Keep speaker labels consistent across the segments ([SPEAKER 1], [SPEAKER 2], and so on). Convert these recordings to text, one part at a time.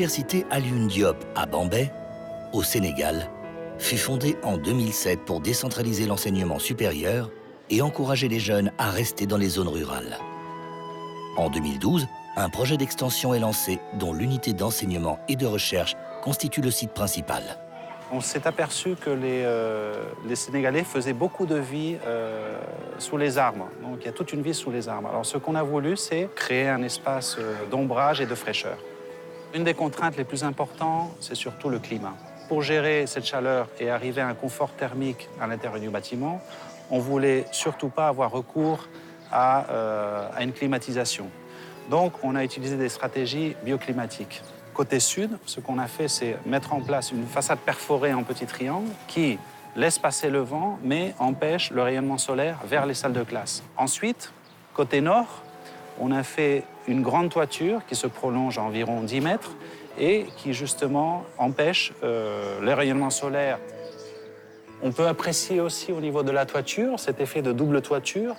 [SPEAKER 1] l'université Alioune Diop à Bambey, au Sénégal, fut fondée en 2007 pour décentraliser l'enseignement supérieur et encourager les jeunes à rester dans les zones rurales. En 2012, un projet d'extension est lancé dont l'unité d'enseignement et de recherche constitue le site principal.
[SPEAKER 2] On s'est aperçu que les Sénégalais faisaient beaucoup de vie sous les arbres. Donc il y a toute une vie sous les arbres. Alors ce qu'on a voulu, c'est créer un espace d'ombrage et de fraîcheur. Une des contraintes les plus importantes, c'est surtout le climat. Pour gérer cette chaleur et arriver à un confort thermique à l'intérieur du bâtiment, on ne voulait surtout pas avoir recours à une climatisation. Donc on a utilisé des stratégies bioclimatiques. Côté sud, ce qu'on a fait, c'est mettre en place une façade perforée en petits triangles qui laisse passer le vent, mais empêche le rayonnement solaire vers les salles de classe. Ensuite, côté nord, on a fait une grande toiture qui se prolonge à environ 10 mètres et qui, justement, empêche le rayonnement solaire. On peut apprécier aussi au niveau de la toiture cet effet de double toiture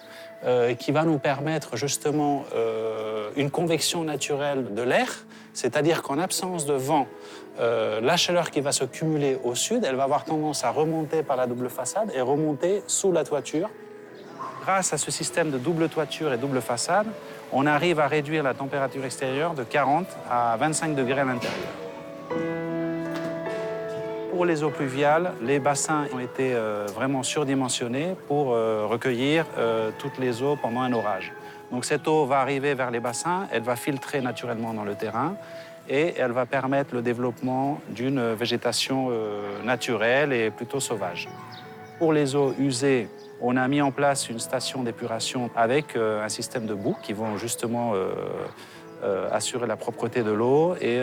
[SPEAKER 2] qui va nous permettre, justement, une convection naturelle de l'air. C'est-à-dire qu'en absence de vent, la chaleur qui va se cumuler au sud, elle va avoir tendance à remonter par la double façade et remonter sous la toiture. Grâce à ce système de double toiture et double façade, on arrive à réduire la température extérieure de 40 à 25 degrés à l'intérieur. Pour les eaux pluviales, les bassins ont été vraiment surdimensionnés pour recueillir toutes les eaux pendant un orage. Donc cette eau va arriver vers les bassins, elle va filtrer naturellement dans le terrain et elle va permettre le développement d'une végétation naturelle et plutôt sauvage. Pour les eaux usées, on a mis en place une station d'épuration avec un système de boues qui vont justement assurer la propreté de l'eau et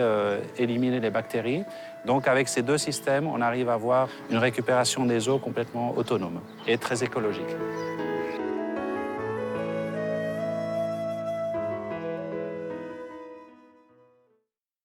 [SPEAKER 2] éliminer les bactéries. Donc avec ces deux systèmes, on arrive à avoir une récupération des eaux complètement autonome et très écologique.